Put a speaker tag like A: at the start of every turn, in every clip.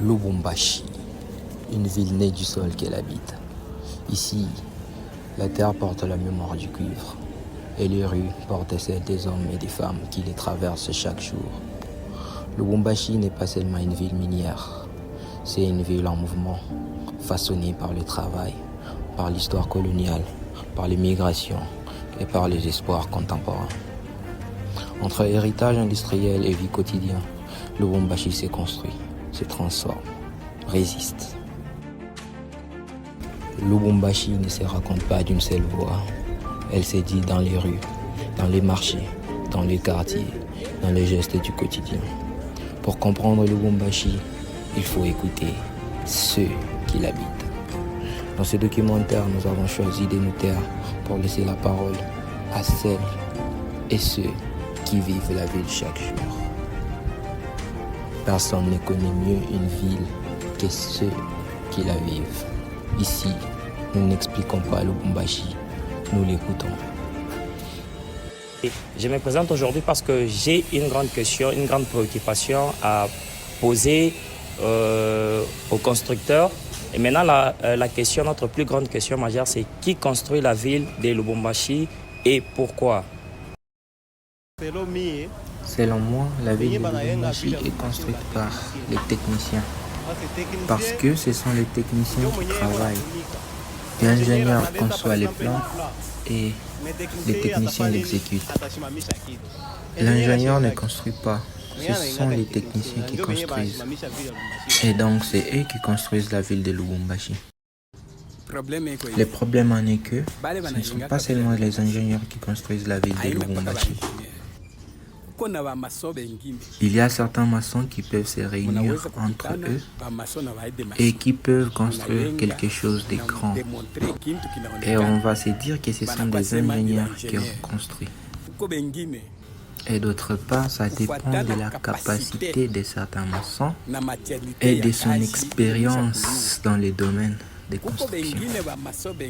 A: Lubumbashi, une ville née du sol qu'elle habite. Ici, la terre porte la mémoire du cuivre et les rues portent celles des hommes et des femmes qui les traversent chaque jour. Lubumbashi n'est pas seulement une ville minière, c'est une ville en mouvement, façonnée par le travail, par l'histoire coloniale, par les migrations et par les espoirs contemporains. Entre héritage industriel et vie quotidienne, Lubumbashi s'est construit, se transforme, résiste. Lubumbashi ne se raconte pas d'une seule voix. Elle s'est dit dans les rues, dans les marchés, dans les quartiers, dans les gestes du quotidien. Pour comprendre Lubumbashi, il faut écouter ceux qui l'habitent. Dans ce documentaire, nous avons choisi de nous taire pour laisser la parole à celles et ceux qui vivent la ville chaque jour. Personne ne connaît mieux une ville que ceux qui la vivent. Ici, nous n'expliquons pas Lubumbashi, nous l'écoutons.
B: Je me présente aujourd'hui parce que j'ai une grande question, une grande préoccupation à poser aux constructeurs. Et maintenant, la question, notre plus grande question majeure, c'est qui construit la ville de Lubumbashi et pourquoi?
A: Selon moi, la ville de Lubumbashi est construite par les techniciens. Parce que ce sont les techniciens qui travaillent. L'ingénieur conçoit les plans et les techniciens l'exécutent. L'ingénieur ne construit pas, ce sont les techniciens qui construisent. Et donc c'est eux qui construisent la ville de Lubumbashi. Le problème en est que ce ne sont pas seulement les ingénieurs qui construisent la ville de Lubumbashi. Il y a certains maçons qui peuvent se réunir entre eux et qui peuvent construire quelque chose de grand. Et on va se dire que ce sont des ingénieurs qui ont construit. Et d'autre part, ça dépend de la capacité de certains maçons et de son expérience dans les domaines de construction.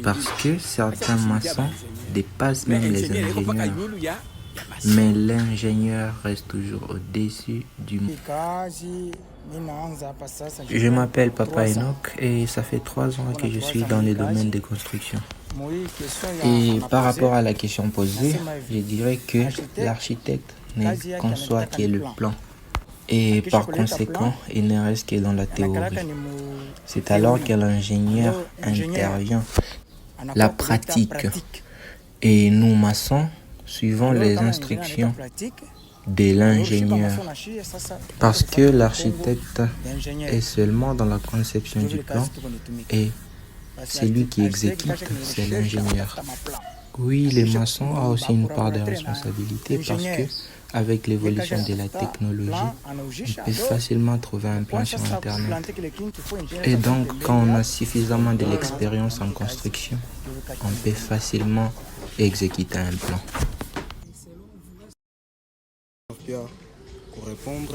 A: Parce que certains maçons dépassent même les ingénieurs. Mais l'ingénieur reste toujours au-dessus du monde. Je m'appelle Papa Enoch et ça fait 3 ans que je suis dans le domaine des constructions. Et par rapport à la question posée, je dirais que l'architecte ne conçoit que le plan. Et par conséquent, il ne reste que dans la théorie. C'est alors que l'ingénieur intervient, la pratique. Et nous, maçons, suivons les instructions de l'ingénieur. Parce que l'architecte est seulement dans la conception du plan et celui qui exécute, c'est l'ingénieur. Oui, les maçons ont aussi une part de responsabilité parce que avec l'évolution de la technologie, on peut facilement trouver un plan sur Internet. Et donc, quand on a suffisamment de l'expérience en construction, on peut facilement exécuter un plan.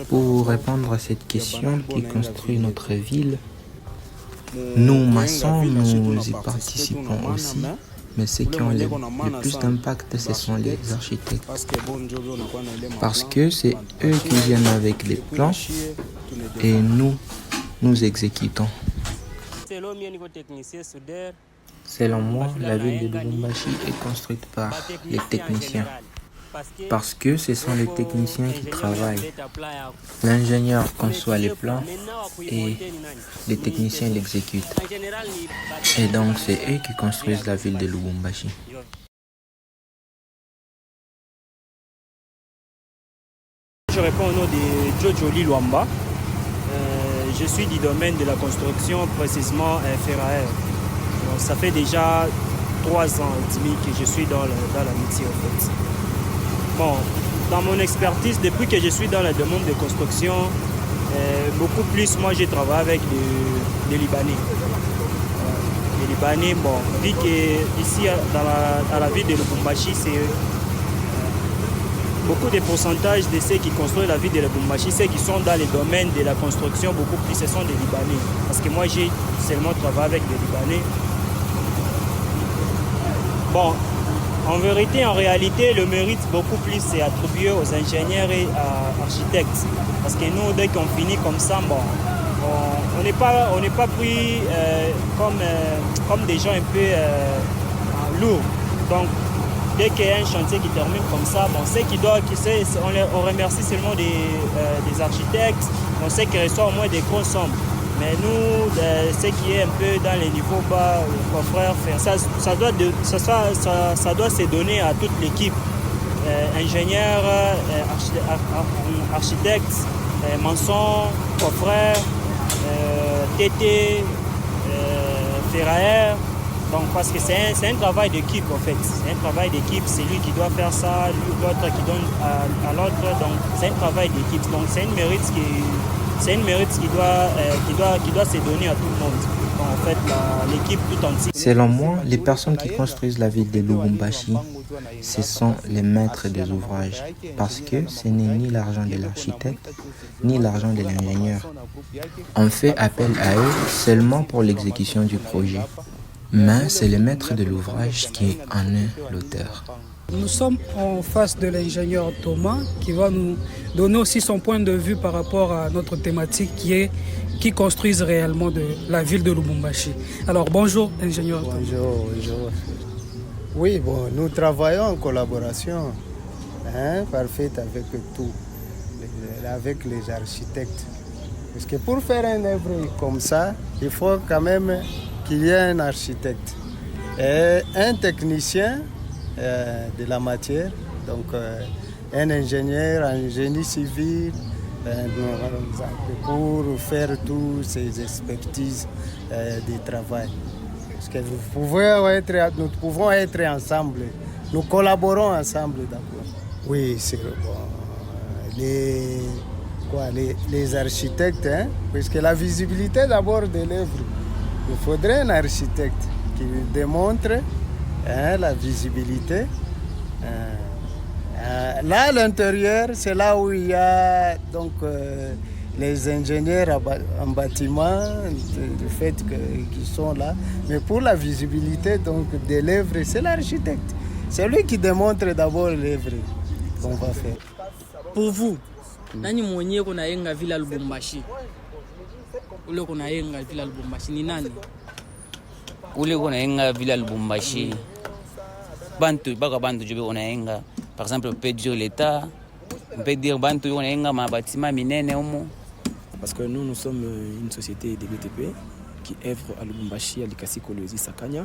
A: Pour répondre à cette question qui construit notre ville, nous, maçons, nous y participons aussi, mais ceux qui ont le plus d'impact, ce sont les architectes. Parce que c'est eux qui viennent avec les plans et nous exécutons. Selon moi, la ville de Lubumbashi est construite par les techniciens. Parce que ce sont les techniciens qui travaillent. L'ingénieur conçoit les plans et les techniciens l'exécutent. Et donc c'est eux qui construisent la ville de Lubumbashi.
B: Je réponds au nom de Jojo Liluamba. Je suis du domaine de la construction, précisément ferrailleur. Ça fait déjà 3 ans et demi que je suis dans la métier en fait. Bon, dans mon expertise, depuis que je suis dans le domaine de construction, beaucoup plus, moi j'ai travaillé avec des Libanais. Les Libanais, bon, vu qu'ici dans la ville de Lubumbashi, c'est beaucoup de pourcentages de ceux qui construisent la ville de Lubumbashi, ceux qui sont dans les domaines de la construction, beaucoup plus ce sont des Libanais. Parce que moi j'ai seulement travaillé avec des Libanais. Bon, en vérité, en réalité, le mérite beaucoup plus est attribué aux ingénieurs et aux architectes. Parce que nous, dès qu'on finit comme ça, bon, On n'est pas pris comme des gens un peu lourds. Donc, dès qu'il y a un chantier qui termine comme ça, on sait on remercie seulement des architectes, on sait qu'il reçoit au moins des grosses sommes. Mais nous, ce qui est un peu dans les niveaux bas, confrères, ça doit se donner à toute l'équipe. Ingénieurs, architectes, maçons, confrères, TT, ferrailleurs. Donc, parce que c'est un travail d'équipe en fait. C'est un travail d'équipe, c'est lui qui doit faire ça, l'autre qui donne à l'autre. Donc, c'est un travail d'équipe. Donc, c'est une mérite qui doit se donner à tout le monde. Donc, en fait, l'équipe tout entière.
A: Selon moi, les personnes qui construisent la ville de Lubumbashi, ce sont les maîtres des ouvrages, parce que ce n'est ni l'argent de l'architecte, ni l'argent de l'ingénieur. On fait appel à eux seulement pour l'exécution du projet. Mais c'est le maître de l'ouvrage qui en est l'auteur.
C: Nous sommes en face de l'ingénieur Thomas qui va nous donner aussi son point de vue par rapport à notre thématique qui construisent réellement de la ville de Lubumbashi. Alors bonjour ingénieur Thomas.
D: Bonjour. Oui, bon, nous travaillons en collaboration parfaite avec avec les architectes. Parce que pour faire une œuvre comme ça, il faut quand même qu'il y ait un architecte et un technicien de la matière, donc un ingénieur en génie civil pour faire toutes ces expertises du travail. Parce que nous pouvons être ensemble, nous collaborons ensemble d'abord. Oui, c'est bon. Les architectes, puisque la visibilité d'abord de l'œuvre. Il faudrait un architecte qui démontre la visibilité. Là, à l'intérieur, c'est là où il y a donc, les ingénieurs en bâtiment, le fait qu'ils sont là. Mais pour la visibilité donc, de l'œuvre, c'est l'architecte. C'est lui qui démontre d'abord l'œuvre qu'on va faire.
C: Pour vous, nani mwenye kuna yenga villa Lubumbashi? Ule kuna yenga villa Lubumbashi ni nani?
E: Ule kuna yenga villa Lubumbashi. Bantu jobe kuna yenga. Par exemple, on peut dire l'État, on peut dire bantu kuna yenga ma bâtiment minene homo.
F: Parce que nous sommes une société de BTP qui œuvre à Lubumbashi, à Likasi, Kolwezi, Sakanya.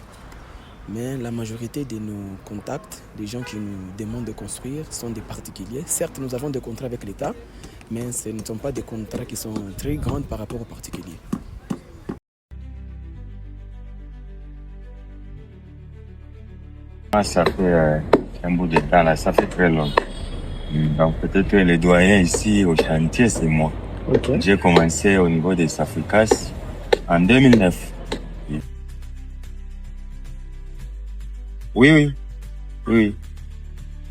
F: Mais la majorité de nos contacts, des gens qui nous demandent de construire, sont des particuliers. Certes, nous avons des contrats avec l'État, mais ce ne sont pas des contrats qui sont très grands par rapport aux particuliers.
G: Ça fait un bout de temps, là, ça fait très long. Donc peut-être que les doyens ici au chantier, c'est moi. Okay. J'ai commencé au niveau des Safricas en 2009. Oui.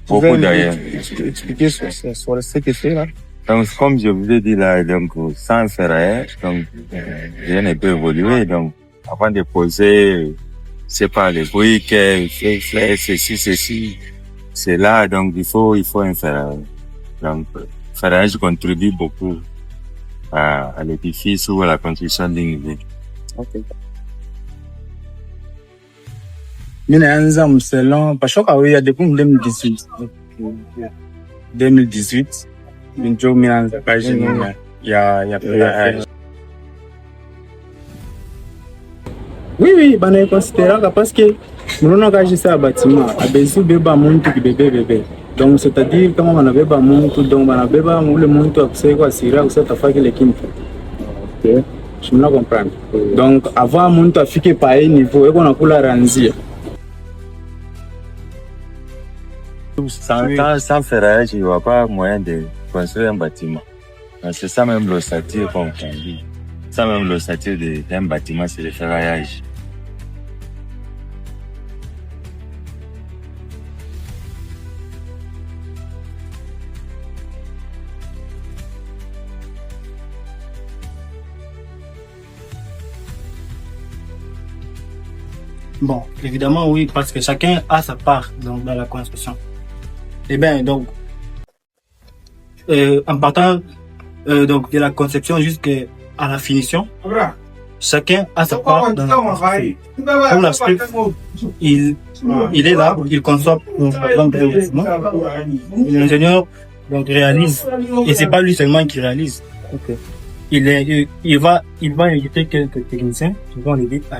G: Beaucoup d'ailleurs.
D: Expliquer sur ce que c'est là.
G: Donc, comme je vous ai dit là, donc, sans ferraille, donc, rien ne peut évoluer. Donc, avant de poser, c'est pas les briques, ceci, c'est là. Donc, il faut un ferraille. Donc, ferraille contribue beaucoup à l'édifice ou à la construction d'une ville.
D: Okay. Minaanza mselon pashoka weya depuis 2018 minjo minaanza kazi ya oui bana considéraka parce que mnaona kazi sa bâtiment abezi beba muntu kibebe donc c'est-à-dire kama banabeba muntu donc banabeba ule muntu akuseko asira kusatafaki le kintu. OK, je me comprends. Donc avant muntu afike pa niveau eko nakula ranzia.
G: Sans ferraillage, il n'y aura pas moyen de construire un bâtiment. C'est ça même l'ossature qu'on dit. Ça même l'ossature d'un bâtiment, c'est le ferraillage.
H: Bon, évidemment oui, parce que chacun a sa part donc, dans la construction. Eh bien, donc, en partant donc, de la conception jusqu'à à la finition, chacun a sa part dans la construction. Comme l'architecte, il est là, il conçoit le plan de développement. L'ingénieur donc réalise, et c'est pas lui seulement qui réalise. Il va inviter quelques techniciens qui vont l'aider à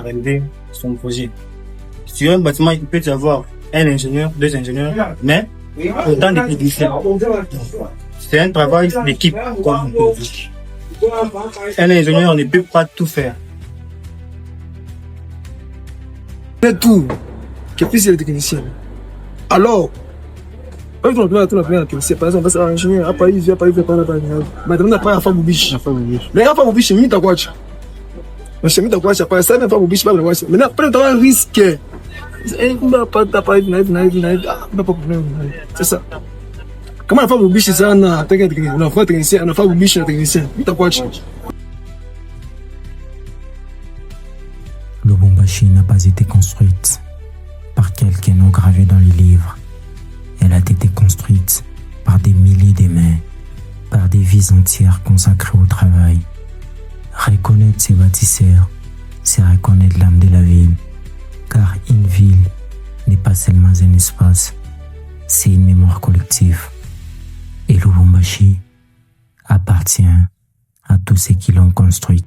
H: réaliser son projet. Sur un bâtiment, il peut y avoir un ingénieur, 2 ingénieurs, mais autant de techniciens. C'est un travail d'équipe, comme on peut dire. Un ingénieur ne peut pas tout faire.
I: C'est tout. Qu'est-ce que c'est le technicien? Alors, par exemple, on a technicien. Par exemple, on va ingénieur. Après, il vient, maintenant, après, la femme au biche. Mais la femme au biche, c'est mis ta voiture. Mais c'est mis ta voiture. Après, ça, la femme au biche, pas la voiture. Maintenant, après, tu as un risque. C'est ça. Comment la femme au biche, c'est ça? On a un technicien, on a femme au biche, un technicien. Mis ta voiture.
J: Lubumbashi n'a pas été construite par quelques noms gravés dans les livres. Elle a été construite par des milliers de mains, par des vies entières consacrées au travail. Reconnaître ces bâtisseurs, c'est reconnaître l'âme de la ville, car une ville n'est pas seulement un espace, c'est une mémoire collective. Et Lubumbashi appartient à tous ceux qui l'ont construite.